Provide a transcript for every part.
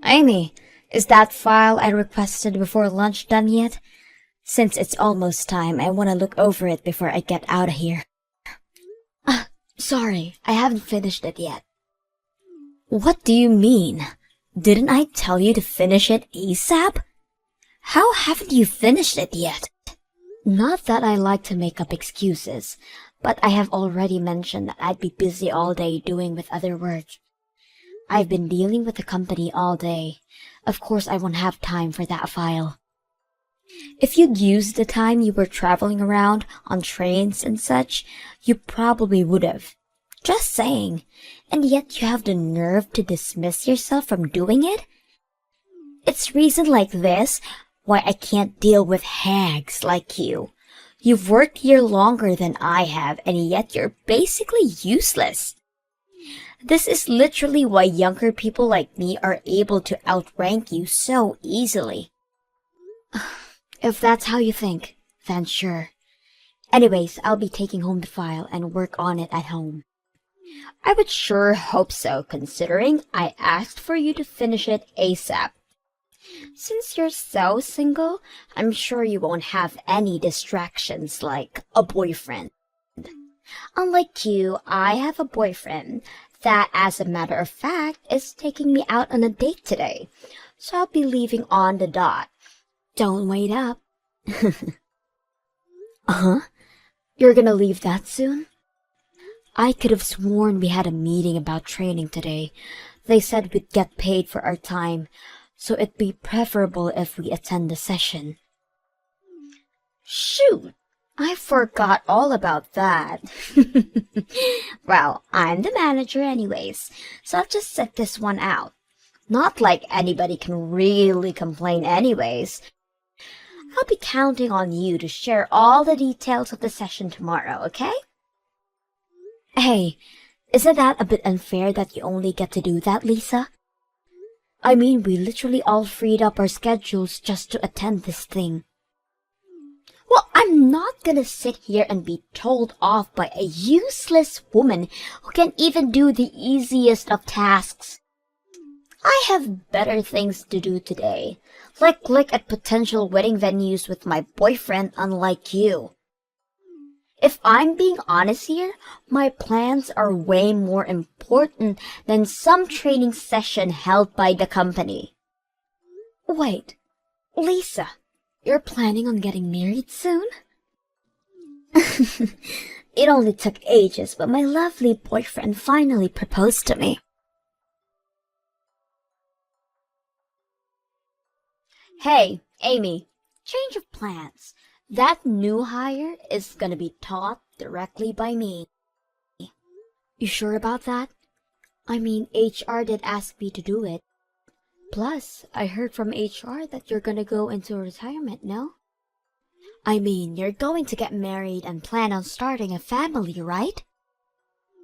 Amy, is that file I requested before lunch done yet? Since it's almost time, I want to look over it before I get out of here. Sorry, I haven't finished it yet. What do you mean? Didn't I tell you to finish it ASAP? How haven't you finished it yet? Not that I like to make up excuses, but I have already mentioned that I'd be busy all day doing with other work. I've been dealing with the company all day. Of course I won't have time for that file. If you'd used the time you were traveling around on trains and such, you probably would have. Just saying. And yet you have the nerve to dismiss yourself from doing it? It's reason like this why I can't deal with hags like you. You've worked here longer than I have, and yet you're basically useless. This is literally why younger people like me are able to outrank you so easily. If that's how you think, then sure. Anyways, I'll be taking home the file and work on it at home. I would sure hope so, considering I asked for you to finish it ASAP. Since you're so single, I'm sure you won't have any distractions like a boyfriend. Unlike you, I have a boyfriend that, as a matter of fact, is taking me out on a date today, so I'll be leaving on the dot. Don't wait up. Uh-huh. You're gonna leave that soon? I could have sworn we had a meeting about training today. They said we'd get paid for our time, so it'd be preferable if we attend the session. Shoot! I forgot all about that. Well, I'm the manager anyways, so I'll just set this one out. Not like anybody can really complain anyways. I'll be counting on you to share all the details of the session tomorrow, okay? Hey, isn't that a bit unfair that you only get to do that, Lisa? I mean, we literally all freed up our schedules just to attend this thing. Well, I'm not gonna sit here and be told off by a useless woman who can't even do the easiest of tasks. I have better things to do today, like look at potential wedding venues with my boyfriend, unlike you. If I'm being honest here, my plans are way more important than some training session held by the company. Wait, Lisa, you're planning on getting married soon? It only took ages, but my lovely boyfriend finally proposed to me. Hey, Amy, change of plans. That new hire is gonna be taught directly by me. You sure about that? I mean, HR did ask me to do it. Plus, I heard from HR that you're gonna go into retirement, no? I mean, you're going to get married and plan on starting a family, right?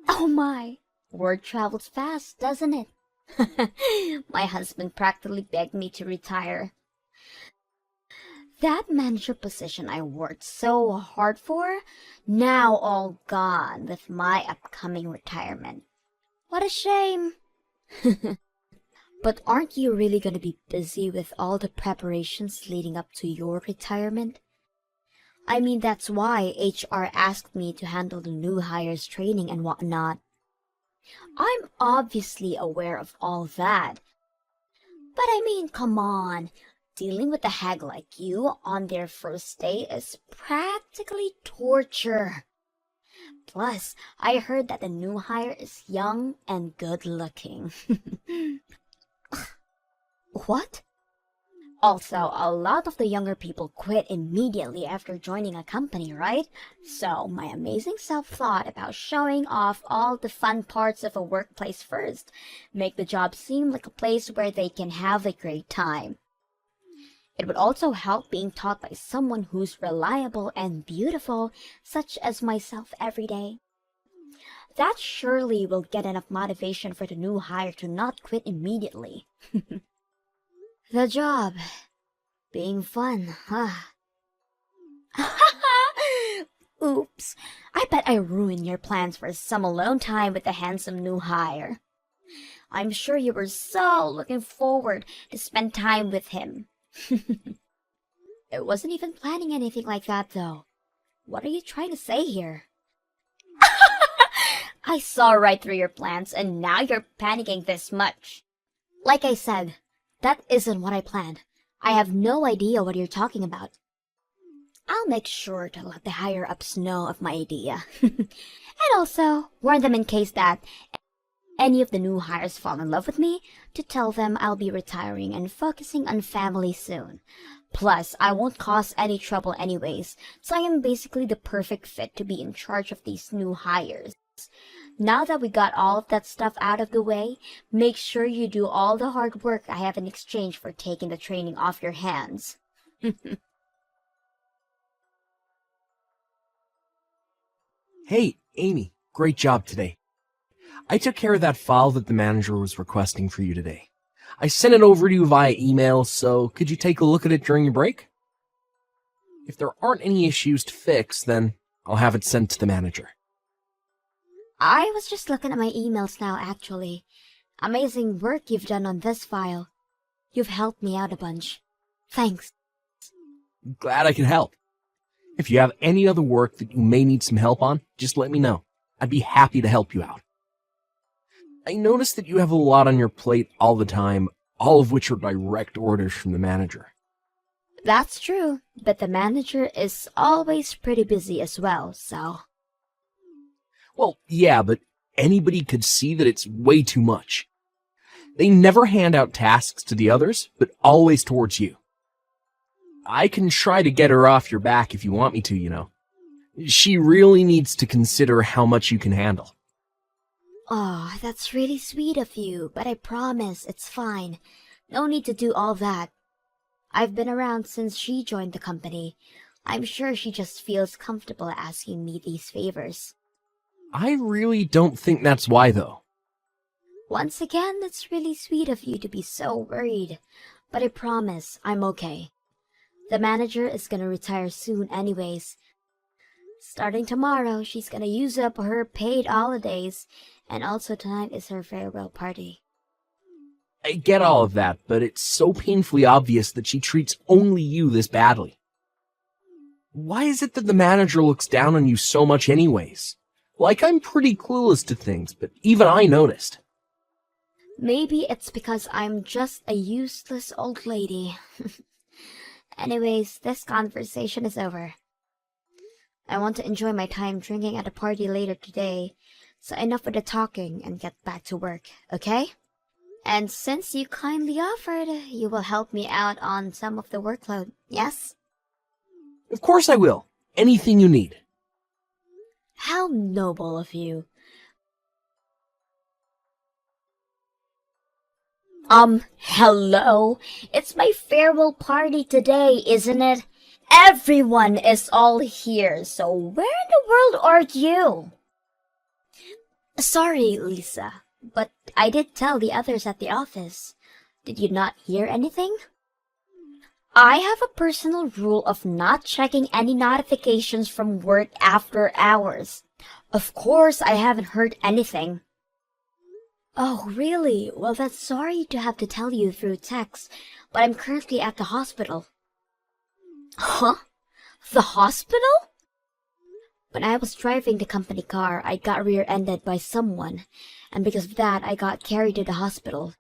Oh my, word travels fast, doesn't it? My husband practically begged me to retire. That manager position I worked so hard for, now all gone with my upcoming retirement. What a shame. But aren't you really going to be busy with all the preparations leading up to your retirement? I mean, that's why HR asked me to handle the new hires training and whatnot. I'm obviously aware of all that. But I mean, come on. Dealing with a hag like you on their first day is practically torture. Plus, I heard that the new hire is young and good-looking. What? Also, a lot of the younger people quit immediately after joining a company, right? So, my amazing self thought about showing off all the fun parts of a workplace first, make the job seem like a place where they can have a great time. It would also help being taught by someone who's reliable and beautiful, such as myself every day. That surely will get enough motivation for the new hire to not quit immediately. The job being fun, huh? Oops, I bet I ruined your plans for some alone time with the handsome new hire. I'm sure you were so looking forward to spend time with him. It wasn't even planning anything like that, though. What are you trying to say here? I saw right through your plans, and now you're panicking this much. Like I said, that isn't what I planned. I have no idea what you're talking about. I'll make sure to let the higher-ups know of my idea. And also, warn them in case that any of the new hires fall in love with me, to tell them I'll be retiring and focusing on family soon. Plus, I won't cause any trouble anyways, so I am basically the perfect fit to be in charge of these new hires. Now that we got all of that stuff out of the way, make sure you do all the hard work I have in exchange for taking the training off your hands. Hey, Amy, great job today. I took care of that file that the manager was requesting for you today. I sent it over to you via email, so could you take a look at it during your break? If there aren't any issues to fix, then I'll have it sent to the manager. I was just looking at my emails now, actually. Amazing work you've done on this file. You've helped me out a bunch. Thanks. Glad I could help. If you have any other work that you may need some help on, just let me know. I'd be happy to help you out. I noticed that you have a lot on your plate all the time, all of which are direct orders from the manager. That's true, but the manager is always pretty busy as well, so... Well, yeah, but anybody could see that it's way too much. They never hand out tasks to the others, but always towards you. I can try to get her off your back if you want me to, you know. She really needs to consider how much you can handle. Oh, that's really sweet of you, but I promise it's fine. No need to do all that. I've been around since she joined the company. I'm sure she just feels comfortable asking me these favors. I really don't think that's why, though. Once again, it's really sweet of you to be so worried, but I promise I'm okay. The manager is gonna retire soon anyways. Starting tomorrow, she's gonna use up her paid holidays, and also tonight is her farewell party. I get all of that, but it's so painfully obvious that she treats only you this badly. Why is it that the manager looks down on you so much anyways? Like, I'm pretty clueless to things, but even I noticed. Maybe it's because I'm just a useless old lady. Anyways, this conversation is over. I want to enjoy my time drinking at a party later today, so enough with the talking and get back to work, okay? And since you kindly offered, you will help me out on some of the workload, yes? Of course I will. Anything you need. How noble of you. Hello? It's my farewell party today, isn't it? Everyone is all here, so where in the world are you? Sorry, Lisa, but I did tell the others at the office. Did you not hear anything? I have a personal rule of not checking any notifications from work after hours. Of course, I haven't heard anything. Oh, really? Well, that's sorry to have to tell you through text, but I'm currently at the hospital. Huh? The hospital? When I was driving the company car, I got rear-ended by someone, and because of that, I got carried to the hospital.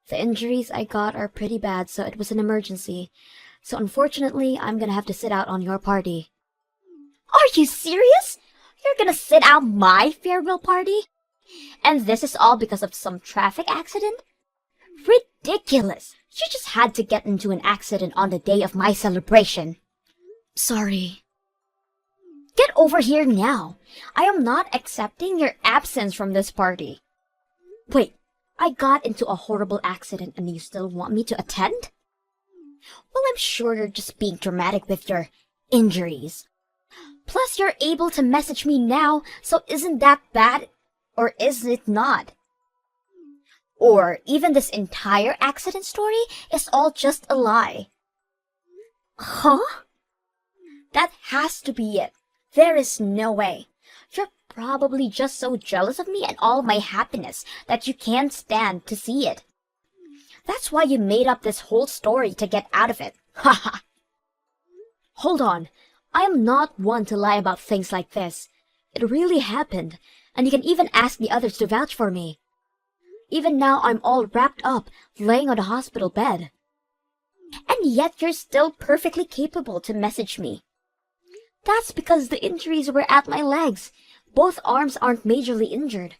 The injuries I got are pretty bad, so it was an emergency. So unfortunately, I'm gonna have to sit out on your party. Are you serious? You're gonna sit out my farewell party? And this is all because of some traffic accident? Ridiculous! You just had to get into an accident on the day of my celebration. Sorry. Get over here now. I am not accepting your absence from this party. Wait, I got into a horrible accident and you still want me to attend? Well, I'm sure you're just being dramatic with your injuries. Plus, you're able to message me now, so isn't that bad? Or is it not? Or even this entire accident story is all just a lie. Huh? That has to be it. There is no way. You're probably just so jealous of me and all my happiness that you can't stand to see it. That's why you made up this whole story to get out of it. Haha. Hold on. I am not one to lie about things like this. It really happened, and you can even ask the others to vouch for me. Even now I'm all wrapped up, laying on the hospital bed. And yet you're still perfectly capable to message me. That's because the injuries were at my legs. Both arms aren't majorly injured.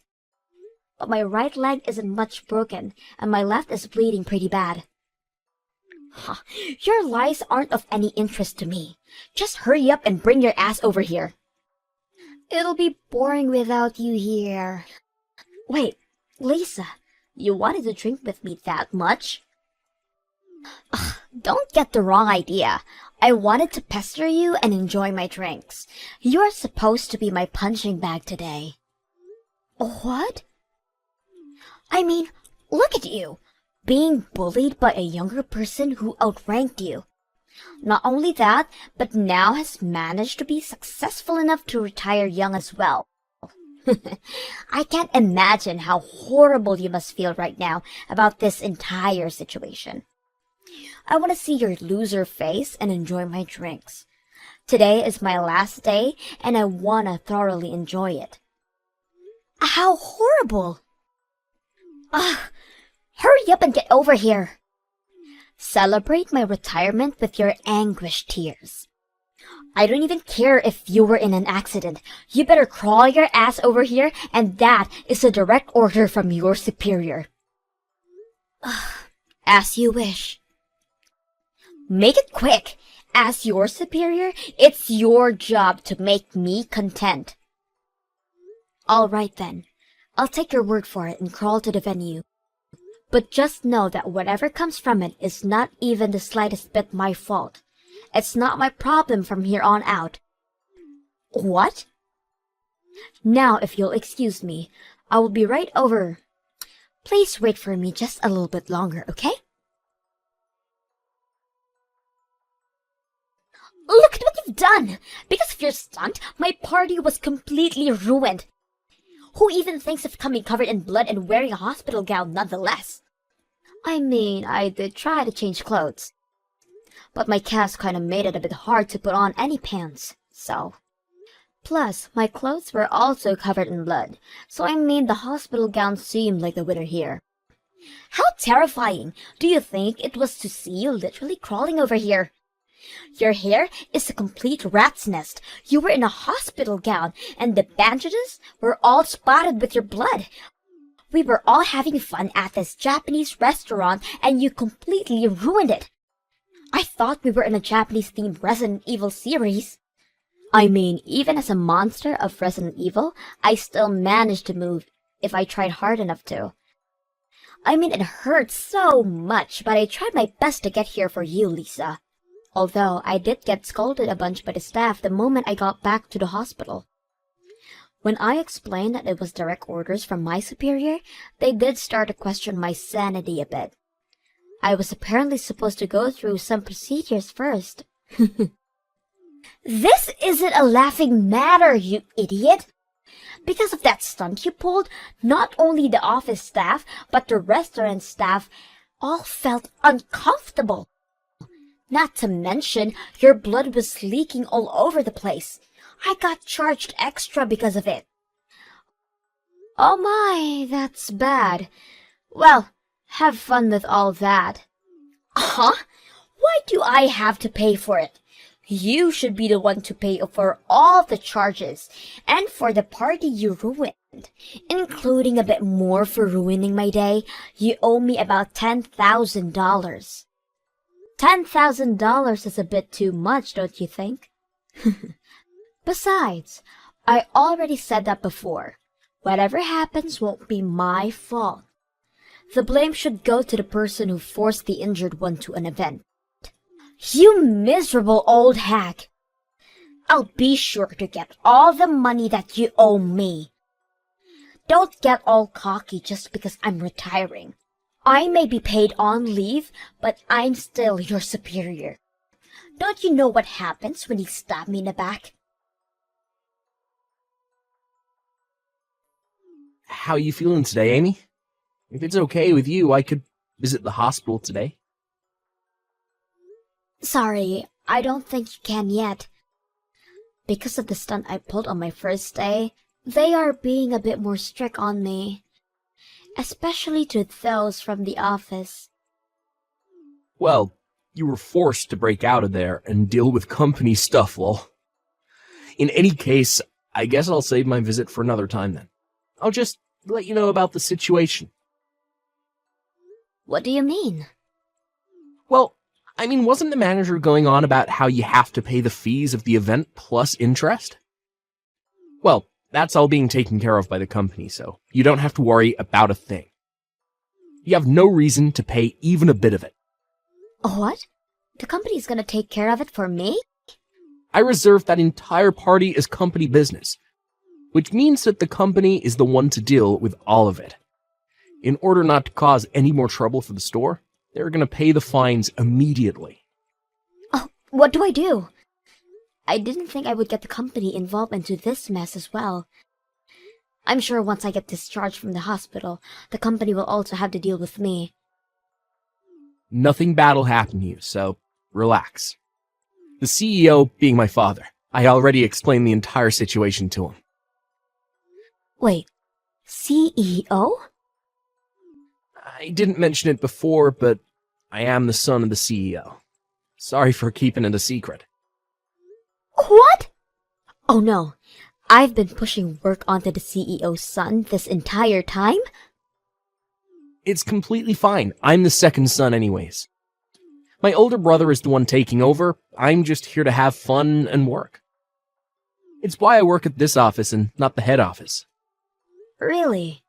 But my right leg isn't much broken, and my left is bleeding pretty bad. Huh. Your lies aren't of any interest to me. Just hurry up and bring your ass over here. It'll be boring without you here. Wait, Lisa, you wanted to drink with me that much? Ugh, don't get the wrong idea. I wanted to pester you and enjoy my drinks. You're supposed to be my punching bag today. What? I mean, look at you, being bullied by a younger person who outranked you. Not only that, but now has managed to be successful enough to retire young as well. I can't imagine how horrible you must feel right now about this entire situation. I want to see your loser face and enjoy my drinks. Today is my last day, and I want to thoroughly enjoy it. How horrible! Hurry up and get over here. Celebrate my retirement with your anguished tears. I don't even care if you were in an accident. You better crawl your ass over here, and that is a direct order from your superior. As you wish. Make it quick. As your superior, it's your job to make me content. All right then. I'll take your word for it and crawl to the venue. But just know that whatever comes from it is not even the slightest bit my fault. It's not my problem from here on out. What? Now, if you'll excuse me, I will be right over. Please wait for me just a little bit longer, okay? Look at what you've done! Because of your stunt, my party was completely ruined. Who even thinks of coming covered in blood and wearing a hospital gown nonetheless? I mean, I did try to change clothes. But my cast kinda made it a bit hard to put on any pants, so. Plus, my clothes were also covered in blood, so I made the hospital gown seem like the winner here. How terrifying! Do you think it was to see you literally crawling over here? Your hair is a complete rat's nest. You were in a hospital gown, and the bandages were all spotted with your blood. We were all having fun at this Japanese restaurant, and you completely ruined it. I thought we were in a Japanese-themed Resident Evil series. I mean, even as a monster of Resident Evil, I still managed to move if I tried hard enough to. I mean, it hurt so much, but I tried my best to get here for you, Lisa. Although I did get scolded a bunch by the staff the moment I got back to the hospital. When I explained that it was direct orders from my superior, they did start to question my sanity a bit. I was apparently supposed to go through some procedures first. This isn't a laughing matter, you idiot! Because of that stunt you pulled, not only the office staff, but the restaurant staff all felt uncomfortable. Not to mention, your blood was leaking all over the place. I got charged extra because of it. Oh my, that's bad. Well, have fun with all that. Huh? Why do I have to pay for it? You should be the one to pay for all the charges, and for the party you ruined, including a bit more for ruining my day. You owe me about $10,000. $10,000 is a bit too much, don't you think? Besides, I already said that before. Whatever happens won't be my fault. The blame should go to the person who forced the injured one to an event. You miserable old hack! I'll be sure to get all the money that you owe me. Don't get all cocky just because I'm retiring. I may be paid on leave, but I'm still your superior. Don't you know what happens when you stab me in the back? how you feeling today, Amy? If it's okay with you, I could visit the hospital today. Sorry, I don't think you can yet. Because of the stunt I pulled on my first day, they are being a bit more strict on me. Especially to those from the office. Well, you were forced to break out of there and deal with company stuff, lol. In any case, I guess I'll save my visit for another time then. I'll just let you know about the situation. What do you mean? Well, wasn't the manager going on about how you have to pay the fees of the event plus interest? Well, that's all being taken care of by the company, so you don't have to worry about a thing. You have no reason to pay even a bit of it. What? The company's gonna take care of it for me? I reserved that entire party as company business, which means that the company is the one to deal with all of it. In order not to cause any more trouble for the store, they're going to pay the fines immediately. Oh, what do I do? I didn't think I would get the company involved into this mess as well. I'm sure once I get discharged from the hospital, the company will also have to deal with me. Nothing bad will happen to you, so relax. The CEO being my father, I already explained the entire situation to him. Wait, CEO? I didn't mention it before, but I am the son of the CEO. Sorry for keeping it a secret. What? Oh no, I've been pushing work onto the CEO's son this entire time? It's completely fine. I'm the second son anyways. My older brother is the one taking over. I'm just here to have fun and work. It's why I work at this office and not the head office. Really?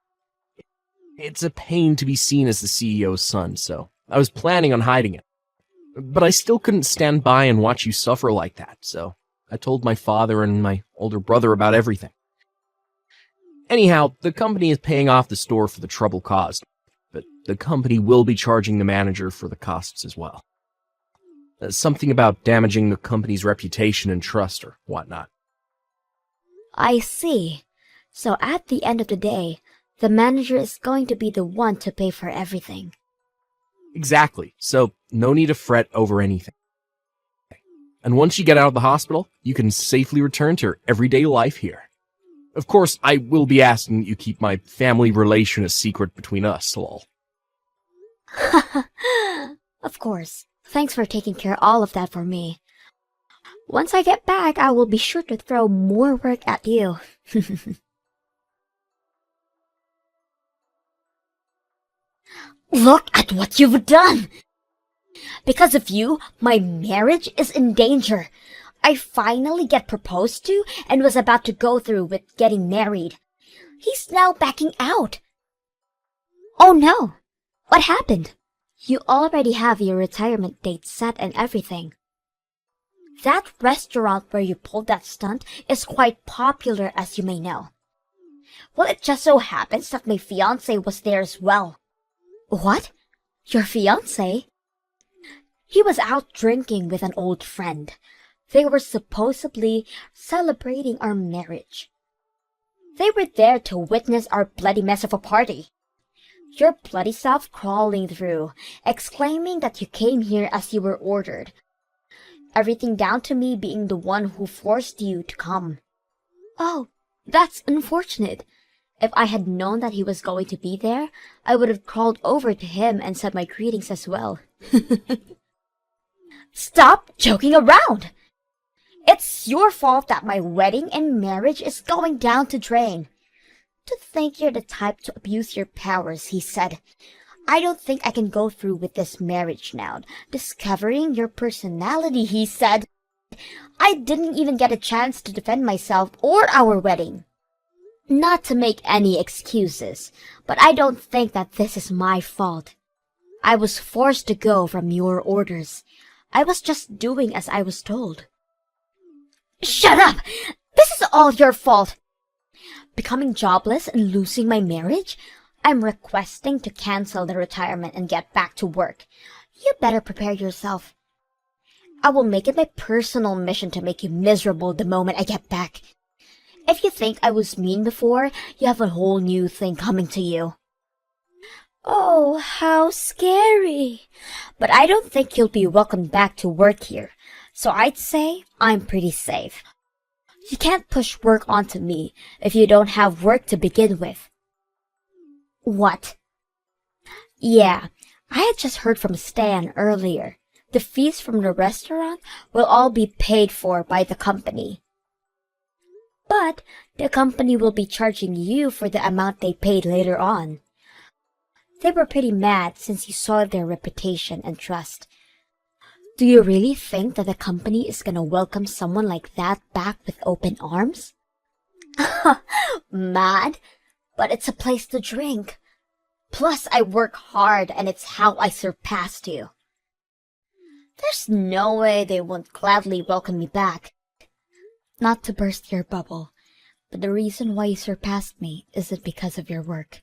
It's a pain to be seen as the CEO's son, so I was planning on hiding it. But I still couldn't stand by and watch you suffer like that, so I told my father and my older brother about everything. Anyhow, the company is paying off the store for the trouble caused, but the company will be charging the manager for the costs as well. Something about damaging the company's reputation and trust or whatnot. I see. So at the end of the day, the manager is going to be the one to pay for everything. Exactly, so no need to fret over anything. And once you get out of the hospital, you can safely return to your everyday life here. Of course, I will be asking that you keep my family relation a secret between us, lol. Of course. Thanks for taking care of all of that for me. Once I get back, I will be sure to throw more work at you. Look at what you've done! Because of you, my marriage is in danger. I finally get proposed to and was about to go through with getting married. He's now backing out. Oh no! What happened? You already have your retirement date set and everything. That restaurant where you pulled that stunt is quite popular, as you may know. Well, it just so happens that my fiancé was there as well. What? Your fiancé? He was out drinking with an old friend. They were supposedly celebrating our marriage. They were there to witness our bloody mess of a party. Your bloody self crawling through, exclaiming that you came here as you were ordered. Everything down to me being the one who forced you to come. Oh, that's unfortunate. If I had known that he was going to be there, I would have crawled over to him and said my greetings as well. Stop joking around! It's your fault that my wedding and marriage is going down the drain. To think you're the type to abuse your powers, he said. I don't think I can go through with this marriage now. Discovering your personality, he said. I didn't even get a chance to defend myself or our wedding. Not to make any excuses, but I don't think that this is my fault. I was forced to go from your orders. I was just doing as I was told. Shut up! This is all your fault! Becoming jobless and losing my marriage? I'm requesting to cancel the retirement and get back to work. You better prepare yourself. I will make it my personal mission to make you miserable the moment I get back. If you think I was mean before, you have a whole new thing coming to you. Oh, how scary. But I don't think you'll be welcomed back to work here, so I'd say I'm pretty safe. You can't push work onto me if you don't have work to begin with. What? Yeah, I had just heard from Stan earlier. The fees from the restaurant will all be paid for by the company. But the company will be charging you for the amount they paid later on. They were pretty mad since you saw their reputation and trust. Do you really think that the company is gonna welcome someone like that back with open arms? Mad? But it's a place to drink. Plus, I work hard and it's how I surpassed you. There's no way they won't gladly welcome me back. Not to burst your bubble, but the reason why you surpassed me isn't because of your work.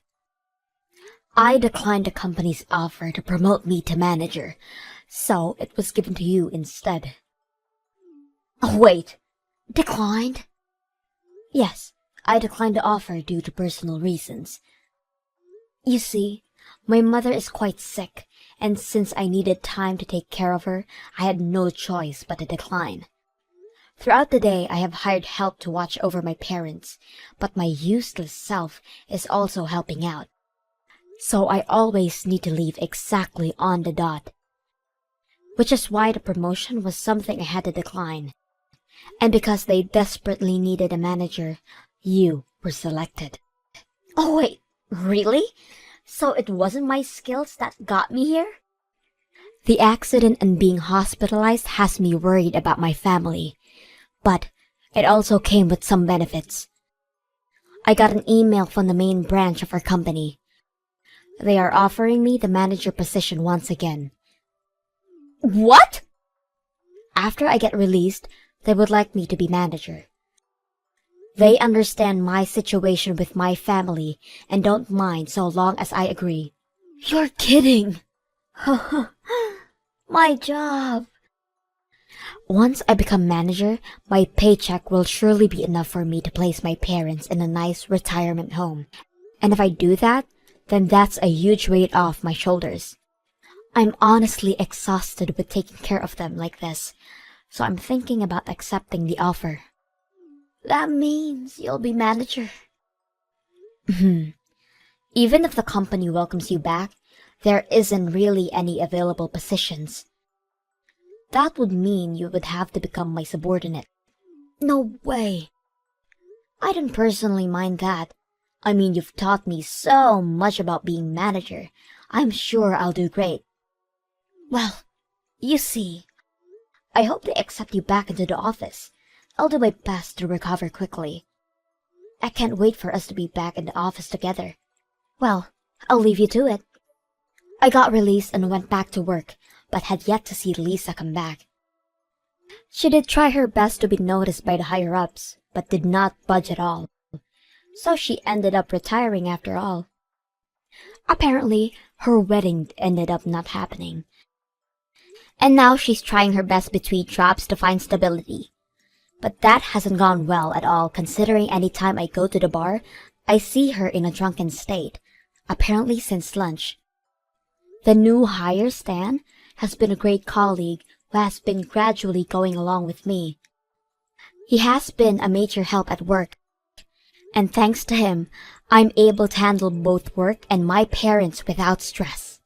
I declined the company's offer to promote me to manager, so it was given to you instead. Oh, wait, declined? Yes, I declined the offer due to personal reasons. You see, my mother is quite sick, and since I needed time to take care of her, I had no choice but to decline. Throughout the day, I have hired help to watch over my parents, but my useless self is also helping out. So I always need to leave exactly on the dot. Which is why the promotion was something I had to decline. And because they desperately needed a manager, you were selected. Oh wait, really? So it wasn't my skills that got me here? The accident and being hospitalized has me worried about my family. But it also came with some benefits. I got an email from the main branch of our company. They are offering me the manager position once again. What? After I get released, they would like me to be manager. They understand my situation with my family and don't mind so long as I agree. You're kidding! My job! Once I become manager, my paycheck will surely be enough for me to place my parents in a nice retirement home. And if I do that, then that's a huge weight off my shoulders. I'm honestly exhausted with taking care of them like this, so I'm thinking about accepting the offer. That means you'll be manager. Even if the company welcomes you back, there isn't really any available positions. That would mean you would have to become my subordinate. No way. I don't personally mind that. I mean, you've taught me so much about being manager. I'm sure I'll do great. Well, you see, I hope they accept you back into the office. I'll do my best to recover quickly. I can't wait for us to be back in the office together. Well, I'll leave you to it. I got released and went back to work, but had yet to see Lisa come back. She did try her best to be noticed by the higher-ups, but did not budge at all. So she ended up retiring after all. Apparently, her wedding ended up not happening. And now she's trying her best between jobs to find stability. But that hasn't gone well at all, considering any time I go to the bar, I see her in a drunken state, apparently since lunch. The new hire, Stan, has been a great colleague who has been gradually going along with me. He has been a major help at work, and thanks to him, I'm able to handle both work and my parents without stress.